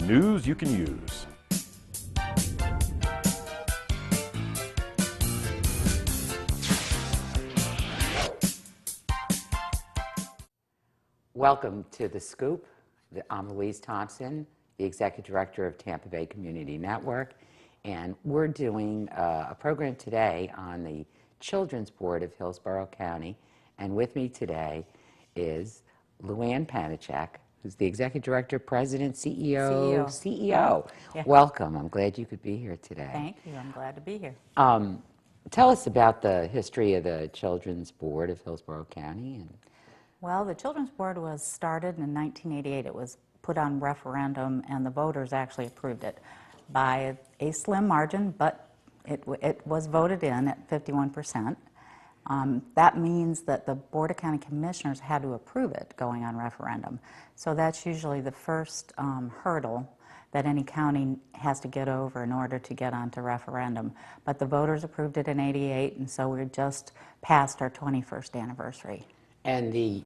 News you can use. Welcome to The Scoop. I'm Louise Thompson, the Executive Director of Tampa Bay Community Network, and we're doing a program today on the Children's Board of Hillsborough County, and with me today is Luanne Panacek, who's the Executive Director, President, CEO. Yeah. Welcome. I'm glad you could be here today. Thank you. I'm glad to be here. Tell us about the history of the Children's Board of Hillsborough County. Well, the Children's Board was started in 1988. It was put on referendum, and the voters actually approved it by a slim margin, but it was voted in at 51%. That means that the Board of County Commissioners had to approve it going on referendum. So that's usually the first hurdle that any county has to get over in order to get onto referendum. But the voters approved it in '88, and so we're just past our 21st anniversary. And the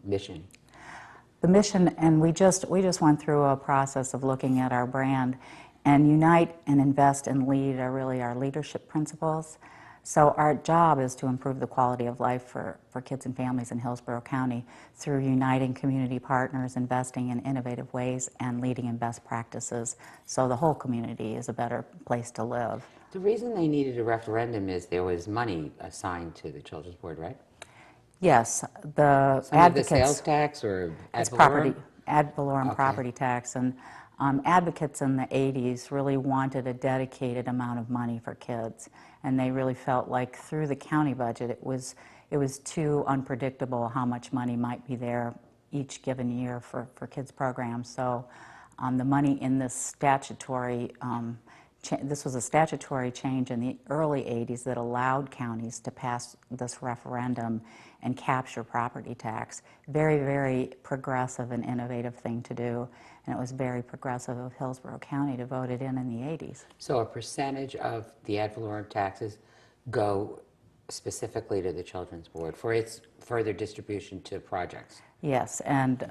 mission? The mission, and we just went through a process of looking at our brand, and unite and invest and lead are really our leadership principles. So our job is to improve the quality of life for kids and families in Hillsborough County through uniting community partners, investing in innovative ways, and leading in best practices so the whole community is a better place to live. The reason they needed a referendum is there was money assigned to the Children's Board, right? Yes, the Some advocates. of the sales tax or ad It's ad valorem? valorem Okay. property tax, and advocates in the '80s really wanted a dedicated amount of money for kids, and they really felt like through the county budget it was too unpredictable how much money might be there each given year for kids programs. So the money in this statutory this was a statutory change in the early '80s that allowed counties to pass this referendum and capture property tax. Very, very progressive and innovative thing to do, and it was very progressive of Hillsborough County to vote it in the '80s. So a percentage of the ad valorem taxes go specifically to the Children's Board for its further distribution to projects? Yes, and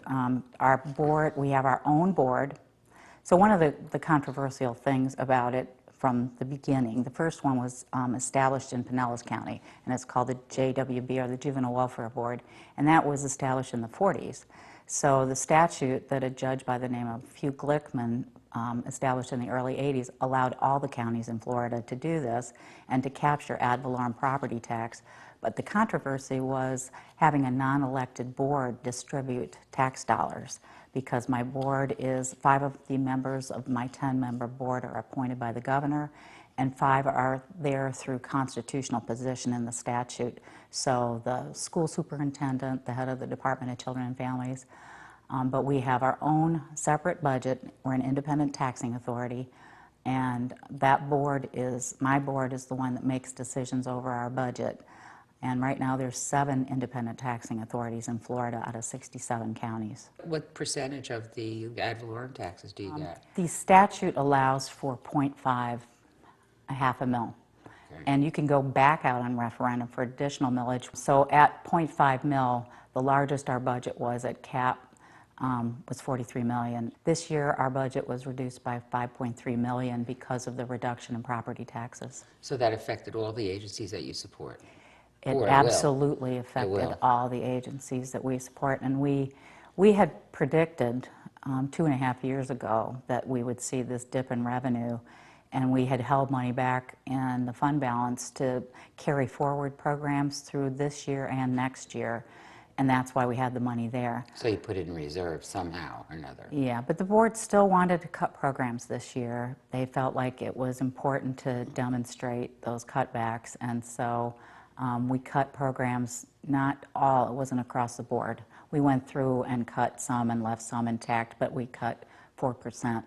our board, we have our own board. So one of the controversial things about it from the beginning, the first one was established in Pinellas County, and it's called the JWB, or the Juvenile Welfare Board, and that was established in the '40s. So the statute that a judge by the name of Hugh Glickman established in the early '80s allowed all the counties in Florida to do this and to capture ad valorem property tax. But the controversy was having a non-elected board distribute tax dollars, because my board is 5 of the members of my 10-member board are appointed by the governor, and 5 are there through constitutional position in the statute. So the school superintendent, the head of the Department of Children and Families, but we have our own separate budget. We're an independent taxing authority, and that board is, my board is the one that makes decisions over our budget. And right now there's 7 independent taxing authorities in Florida out of 67 counties. What percentage of the ad valorem taxes do you get? The statute allows for 0.5, a half a mil. Okay. And you can go back out on referendum for additional millage. So at 0.5 mil, the largest our budget was at cap was $43 million. This year our budget was reduced by $5.3 million because of the reduction in property taxes. So that affected all the agencies that you support? It absolutely affected all the agencies that we support, and we had predicted 2.5 years ago that we would see this dip in revenue, and we had held money back in the fund balance to carry forward programs through this year and next year, and that's why we had the money there. So you put it in reserve somehow or another? Yeah, but the board still wanted to cut programs this year. They felt like it was important to demonstrate those cutbacks, and so we cut programs, not all, it wasn't across the board. We went through and cut some and left some intact, but we cut 4%.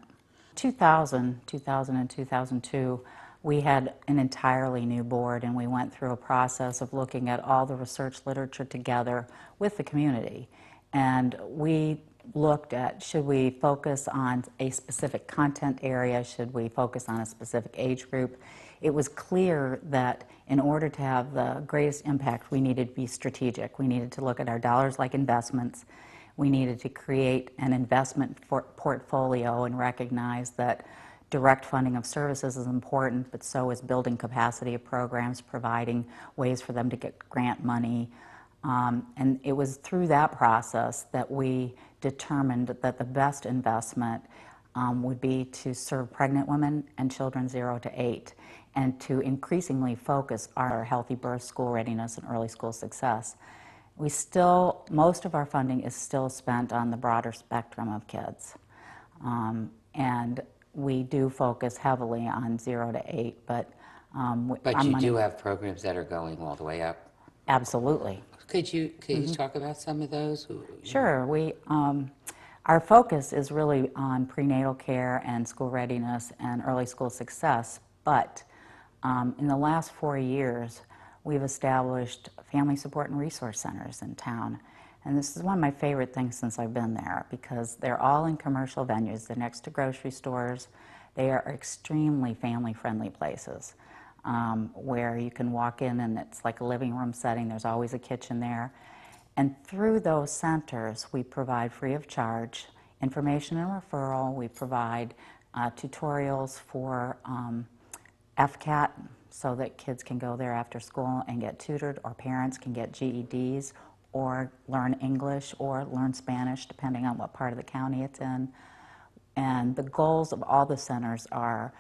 2000 and 2002, we had an entirely new board, and we went through a process of looking at all the research literature together with the community. And we looked at, should we focus on a specific content area? Should we focus on a specific age group? It was clear that in order to have the greatest impact, we needed to be strategic. We needed to look at our dollars like investments. we needed to create an investment portfolio and recognize that direct funding of services is important, but so is building capacity of programs, providing ways for them to get grant money. And it was through that process that we determined that the best investment would be to serve pregnant women and children 0 to 8, and to increasingly focus our healthy birth, school readiness, and early school success. Most of our funding is still spent on the broader spectrum of kids. And we do focus heavily on 0 to 8, but But you do have programs that are going all the way up. Absolutely. Could you talk about some of those? Sure. Our focus is really on prenatal care and school readiness and early school success, but in the last 4 years, we've established family support and resource centers in town. And this is one of my favorite things since I've been there, because they're all in commercial venues. They're next to grocery stores. They are extremely family-friendly places where you can walk in and it's like a living room setting. There's always a kitchen there. And through those centers, we provide free of charge information and referral. We provide tutorials for FCAT, so that kids can go there after school and get tutored, or parents can get GEDs, or learn English, or learn Spanish, depending on what part of the county it's in. And the goals of all the centers are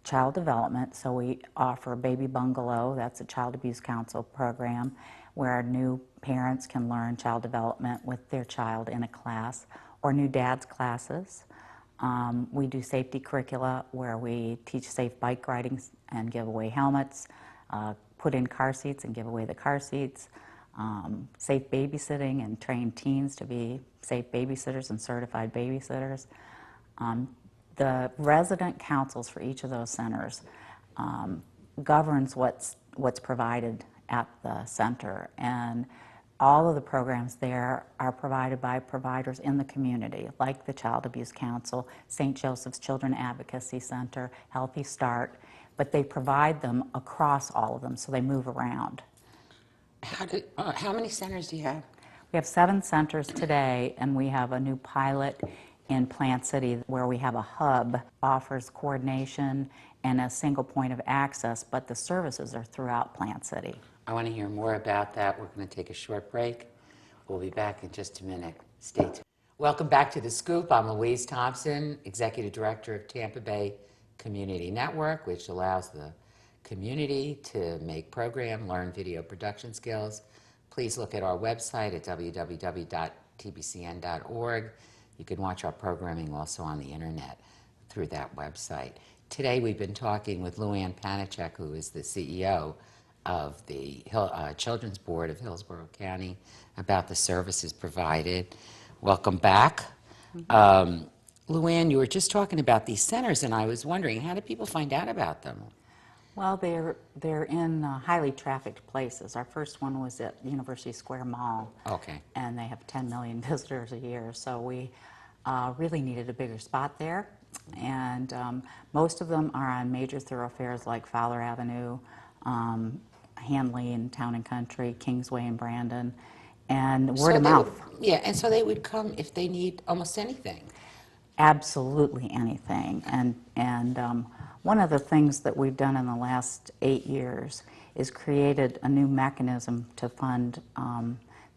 child development. So we offer Baby Bungalow, that's a child abuse counsel program, where new parents can learn child development with their child in a class, or new dads classes. We do safety curricula where we teach safe bike riding and give away helmets, put in car seats and give away the car seats, safe babysitting and train teens to be safe babysitters and certified babysitters. The resident councils for each of those centers governs what's provided at the center, and all of the programs there are provided by providers in the community, like the Child Abuse Council, St. Joseph's Children Advocacy Center, Healthy Start, but they provide them across all of them, so they move around. How many centers do you have? We have 7 centers today, and we have a new pilot in Plant City where we have a hub, offers coordination and a single point of access, but the services are throughout Plant City. I want to hear more about that. We're going to take a short break. We'll be back in just a minute. Stay tuned. Welcome back to The Scoop. I'm Louise Thompson, Executive Director of Tampa Bay Community Network, which allows the community to make program, learn video production skills. Please look at our website at www.tbcn.org. You can watch our programming also on the internet through that website. Today we've been talking with Luanne Panacek, who is the CEO of the Children's Board of Hillsborough County, about the services provided. Welcome back. Luanne, you were just talking about these centers, and I was wondering, how do people find out about them? Well, they're in highly trafficked places. Our first one was at University Square Mall. Okay. And they have 10 million visitors a year, so we really needed a bigger spot there. And most of them are on major thoroughfares like Fowler Avenue, Hanley and Town and Country, Kingsway and Brandon, and word of mouth. Yeah, and so they would come if they need almost anything. Absolutely anything. And one of the things that we've done in the last 8 years is created a new mechanism to fund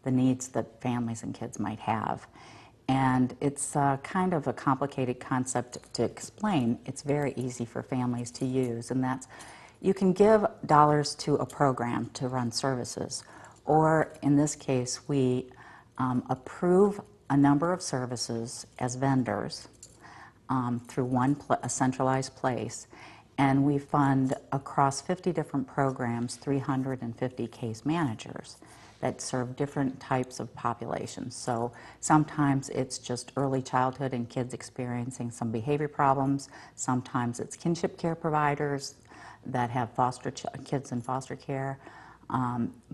the needs that families and kids might have. And it's kind of a complicated concept to explain. It's very easy for families to use, and that's you can give dollars to a program to run services, or in this case, we approve a number of services as vendors through a centralized place, and we fund across 50 different programs 350 case managers that serve different types of populations. So sometimes it's just early childhood and kids experiencing some behavior problems. Sometimes it's kinship care providers that have kids in foster care.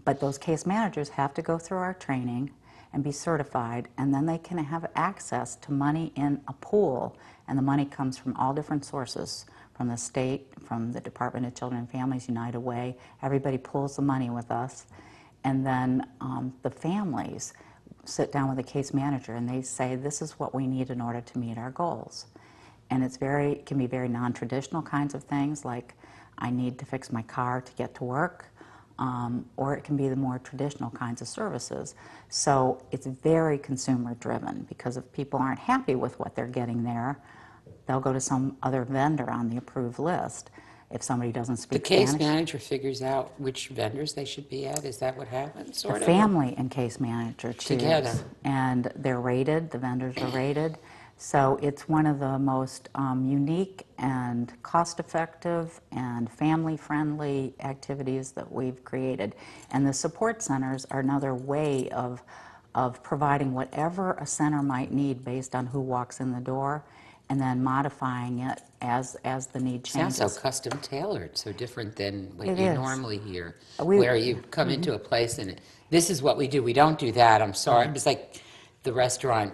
But those case managers have to go through our training and be certified, and then they can have access to money in a pool, and the money comes from all different sources, from the state, from the Department of Children and Families, United Way. Everybody pools the money with us. And then the families sit down with a case manager and they say, this is what we need in order to meet our goals. And it can be very non-traditional kinds of things, like I need to fix my car to get to work, or it can be the more traditional kinds of services. So it's very consumer driven, because if people aren't happy with what they're getting there, they'll go to some other vendor on the approved list. If somebody doesn't The speak case Spanish, manager figures out which vendors they should be at? Is that what happens, the sort of? family and case manager choose. Together. And they're rated, the vendors are rated. So it's one of the most unique and cost-effective and family-friendly activities that we've created. And the support centers are another way of providing whatever a center might need based on who walks in the door, and then modifying it as the need changes. Sounds so custom tailored, so different than what It you is. normally hear, We- where you come into a place and this is what we do. We don't do that. I'm sorry. It's like the restaurant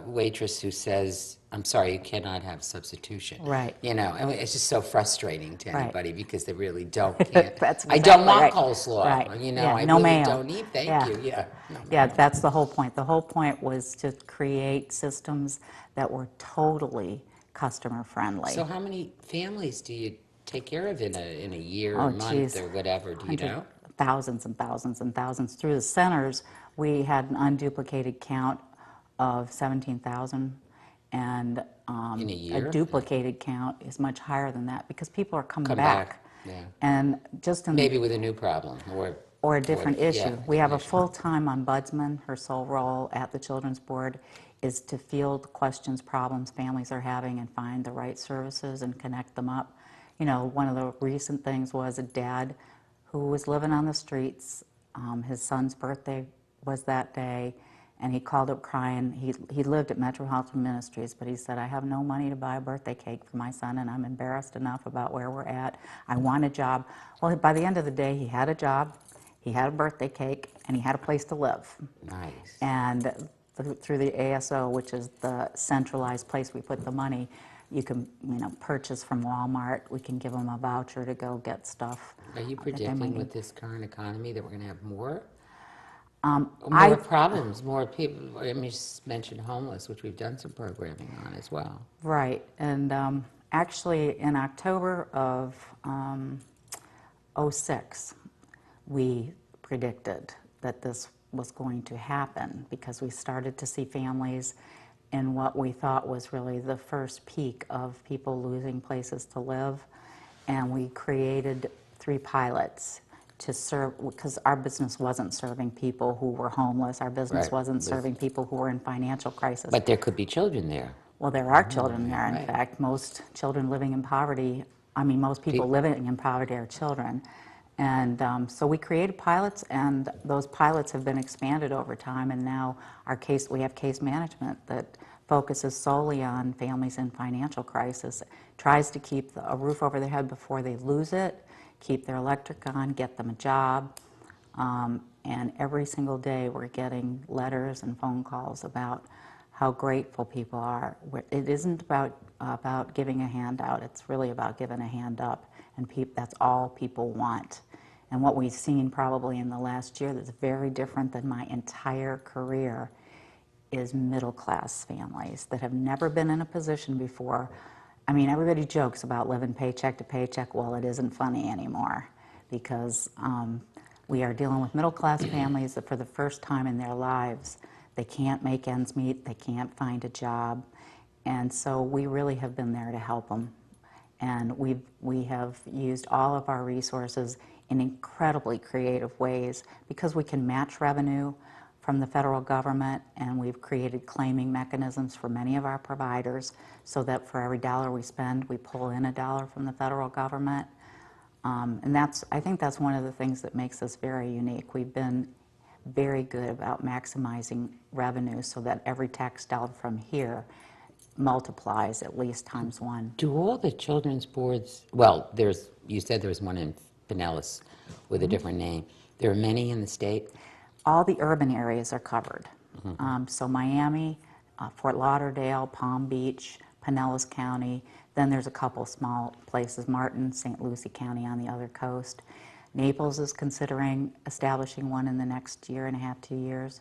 waitress who says, "I'm sorry, you cannot have substitution." Right. You know, and it's just so frustrating to Right. anybody because they really can't. That's I don't exactly want right. coleslaw. Right. You know, Yeah, I no really mayo. don't eat. Thank Yeah. you. Yeah. No Yeah, mayo. that's the whole point. The whole point was to create systems that were totally customer friendly. So how many families do you take care of in a year, Oh, or month, geez. or whatever? Do you know? Thousands and thousands and thousands. Through the centers, we had an unduplicated count of 17,000, and In a year? duplicated count is much higher than that, because people are coming Come back. back. Yeah. And just in Maybe with a new problem or a different issue. yeah, We have a issue. full-time ombudsman. Her sole role at the Children's Board is to field questions, problems families are having, and find the right services and connect them up. You know, one of the recent things was a dad who was living on the streets. His son's birthday was that day, and he called up crying. He lived at Metro Health Ministries, but he said, I have no money to buy a birthday cake for my son, and I'm embarrassed enough about where we're at. I want a job. Well, by the end of the day, he had a job, he had a birthday cake, and he had a place to live. Nice. And through the ASO, which is the centralized place we put the money, you can, purchase from Walmart. We can give them a voucher to go get stuff. Are you that they might predicting need. with this current economy that we're going to have more? I- More problems, more people. I mean, you just mentioned homeless, which we've done some programming on as well. Right, and actually in October of '06, we predicted that this was going to happen, because we started to see families in what we thought was really the first peak of people losing places to live, and we created 3 pilots to serve, because our business wasn't serving people who were homeless, our business Right. wasn't serving people who were in financial crisis. But there could be children there. Well, there are children there. In right. fact, most children living in poverty, most people living in poverty are children. And so we created pilots, and those pilots have been expanded over time, and now we have case management that focuses solely on families in financial crisis, tries to keep a roof over their head before they lose it, keep their electric on, get them a job. And every single day we're getting letters and phone calls about how grateful people are. It isn't about giving a handout, it's really about giving a hand up, and that's all people want. And what we've seen probably in the last year that's very different than my entire career is middle-class families that have never been in a position before. Everybody jokes about living paycheck to paycheck. Well, it isn't funny anymore, because we are dealing with middle-class families that for the first time in their lives, they can't make ends meet, they can't find a job, and so we really have been there to help them. And we have used all of our resources in incredibly creative ways, because we can match revenue from the federal government, and we've created claiming mechanisms for many of our providers, so that for every dollar we spend, we pull in a dollar from the federal government. And I think that's one of the things that makes us very unique. We've been very good about maximizing revenue so that every tax dollar from here multiplies at least times 1. Do all the children's boards, well, you said there was one in Pinellas with a different name. There are many in the state? All the urban areas are covered. So Miami, Fort Lauderdale, Palm Beach, Pinellas County, then there's a couple small places, Martin, St. Lucie County on the other coast. Naples is considering establishing one in the next year and a half, 2 years.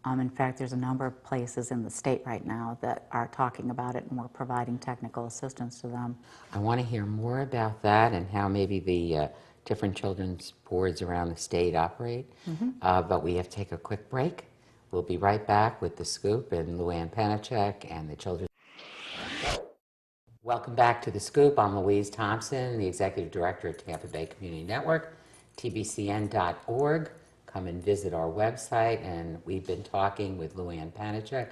In fact, there's a number of places in the state right now that are talking about it, and we're providing technical assistance to them. I want to hear more about that and how maybe the different children's boards around the state operate. But we have to take a quick break. We'll be right back with The Scoop and Luanne Panacek and the children. Welcome back to The Scoop. I'm Louise Thompson, the Executive Director at Tampa Bay Community Network, tbcn.org. Come and visit our website, and we've been talking with Luanne Panacek,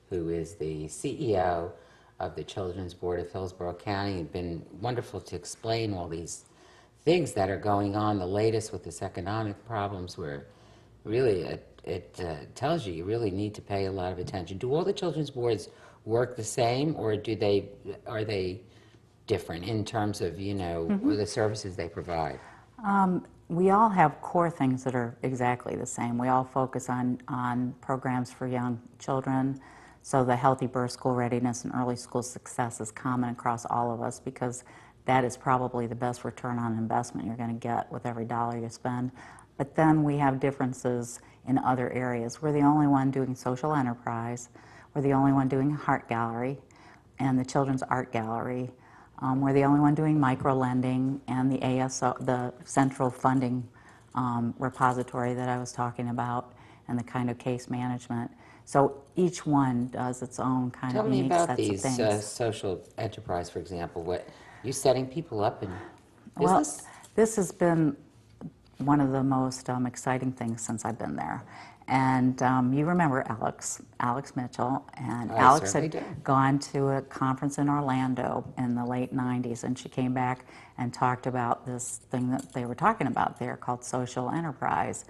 who is the CEO of the Children's Board of Hillsborough County. It's been wonderful to explain all these things that are going on, the latest with this economic problems, where really it tells you really need to pay a lot of attention. Do all the children's boards work the same, or are they different in terms of, the services they provide? We all have core things that are exactly the same. We all focus on programs for young children, so the healthy birth, school readiness, and early school success is common across all of us, because that is probably the best return on investment you're going to get with every dollar you spend. But then we have differences in other areas. We're the only one doing social enterprise. We're the only one doing a art gallery and the Children's Art Gallery. We're the only one doing micro-lending and the ASO, the central funding repository that I was talking about, and the kind of case management. So each one does its own kind of unique sets of things. Tell me about these social enterprise, for example. What you setting people up in business? Well, this has been one of the most exciting things since I've been there. And you remember Alex Mitchell, and Alex had gone to a conference in Orlando in the late 90s, and she came back and talked about this thing that they were talking about there called social enterprise.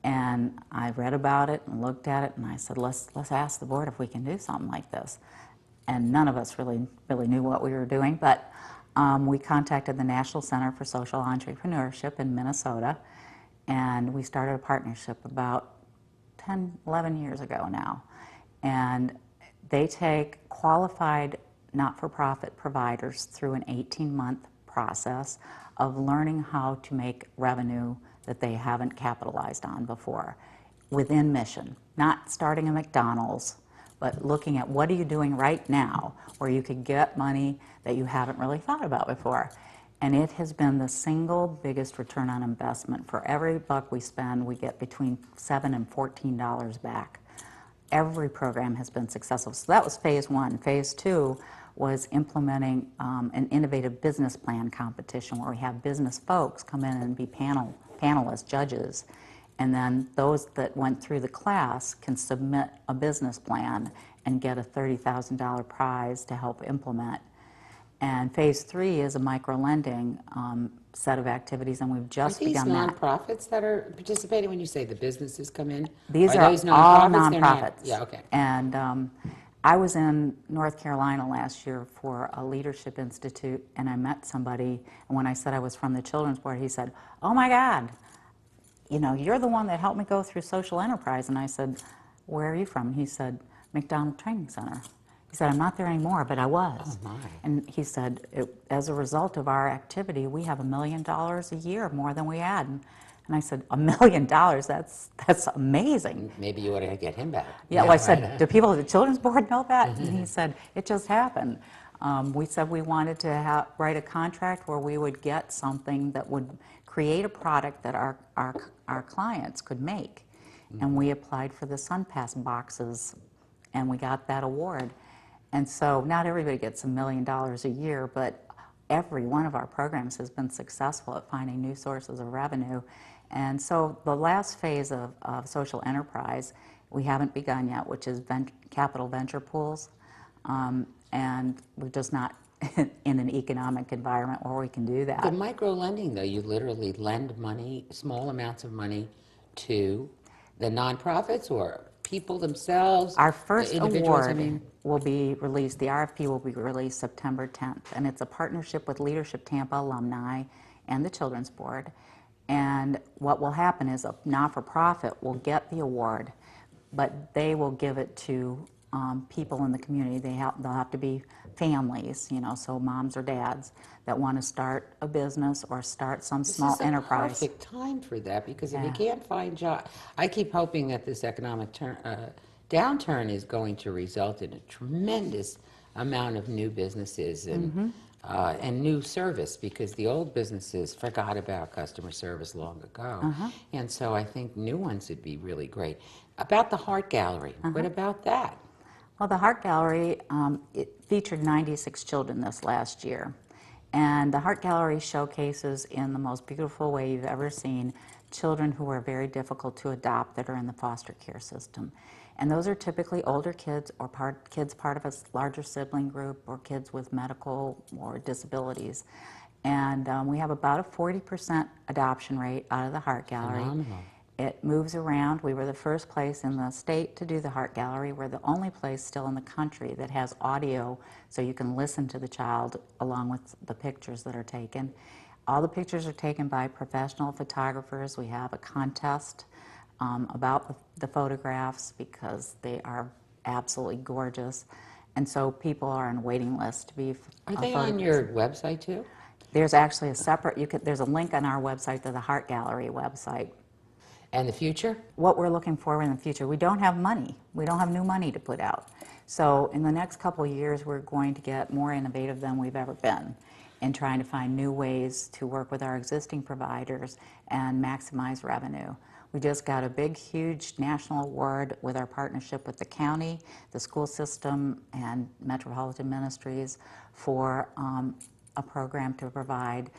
And I read about it and looked at it, and I said, let's ask the board if we can do something like this. And none of us really knew what we were doing, but we contacted the National Center for Social Entrepreneurship in Minnesota, and we started a partnership about 11 years ago now. And they take qualified not-for-profit providers through an 18-month process of learning how to make revenue that they haven't capitalized on before within mission. Not starting a McDonald's, but looking at what are you doing right now where you could get money that you haven't really thought about before. And it has been the single biggest return on investment. For every buck we spend, we get between $7 and $14 back. Every program has been successful. So that was phase one. Phase two was implementing an innovative business plan competition where we have business folks come in and be panelists, judges. And then those that went through the class can submit a business plan and get a $30,000 prize to help implement. And phase three is a micro-lending set of activities, and we've just begun that. Are these nonprofits that are participating when you say the businesses come in? These are those all nonprofits? nonprofits. Yeah, okay. And I was in North Carolina last year for a leadership institute, and I met somebody, and when I said I was from the Children's Board, he said, "Oh my God, you're the one that helped me go through social enterprise." And I said, "Where are you from?" He said, "McDonald Training Center." He said, "I'm not there anymore, but I was." Oh, my. And he said, as a result of our activity, we have $1 million a year more than we had. And I said, $1 million? That's amazing. Maybe you ought to get him back. Yeah, well, I said, do people at the Children's Board know that? And he said, it just happened. We said we wanted to write a contract where we would get something that would create a product that our clients could make. And we applied for the SunPass boxes, and we got that award. And so not everybody gets $1 million a year, but every one of our programs has been successful at finding new sources of revenue. And so the last phase of social enterprise, we haven't begun yet, which is capital venture pools. And we're just not in an economic environment where we can do that. The micro-lending, though, you literally lend money, small amounts of money, to the nonprofits or people themselves? Our first award will be released, the RFP will be released September 10th, and it's a partnership with Leadership Tampa alumni and the Children's Board. And what will happen is a not-for-profit will get the award, but they will give it to people in the community. They'll have to be families, you know, so moms or dads that want to start a business or start some small This is a enterprise. perfect time for that, because if you Yeah. can't find jobs, I keep hoping that this economic downturn is going to result in a tremendous amount of new businesses and new service, because the old businesses forgot about customer service long ago. And so I think new ones would be really great. About the Heart Gallery, what about that? Well, the Heart Gallery, it featured 96 children this last year. And the Heart Gallery showcases, in the most beautiful way you've ever seen, children who are very difficult to adopt that are in the foster care system. And those are typically older kids or kids part of a larger sibling group or kids with medical or disabilities. And we have about a 40% adoption rate out of the Heart Gallery. Phenomenal. It moves around. We were the first place in the state to do the Heart Gallery. We're the only place still in the country that has audio, so you can listen to the child along with the pictures that are taken. All the pictures are taken by professional photographers. We have a contest about the photographs because they are absolutely gorgeous. And so people are on a waiting list to be Are they on your website too? There's actually a separate, there's a link on our website to the Heart Gallery website. And the future? What we're looking for in the future, we don't have money. We don't have new money to put out. So in the next couple of years, we're going to get more innovative than we've ever been in trying to find new ways to work with our existing providers and maximize revenue. We just got a big, huge national award with our partnership with the county, the school system, and Metropolitan Ministries for a program to provide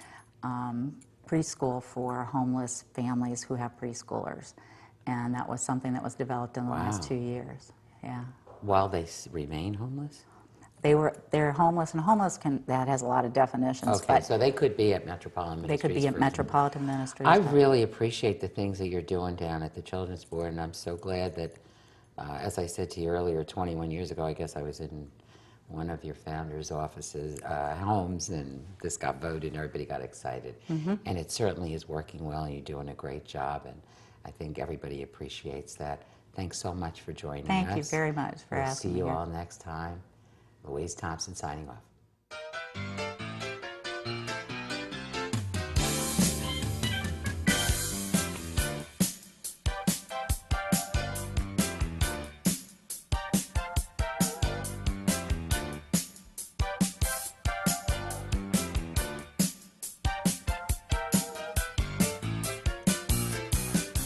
preschool for homeless families who have preschoolers. And that was something that was developed in the last 2 years. Yeah. While they remain homeless? They're homeless, and that has a lot of definitions. Okay, but so they could be at Metropolitan Ministries. they could be at for Metropolitan Ministries. I really appreciate the things that you're doing down at the Children's Board, and I'm so glad that, as I said to you earlier, 21 years ago, I guess I was in one of your founders' offices, homes, and this got voted and everybody got excited. And it certainly is working well, and you're doing a great job, and I think everybody appreciates that. Thanks so much for joining us. Thank you very much for asking me. We'll see you here. all next time. Louise Thompson signing off.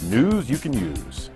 News you can use.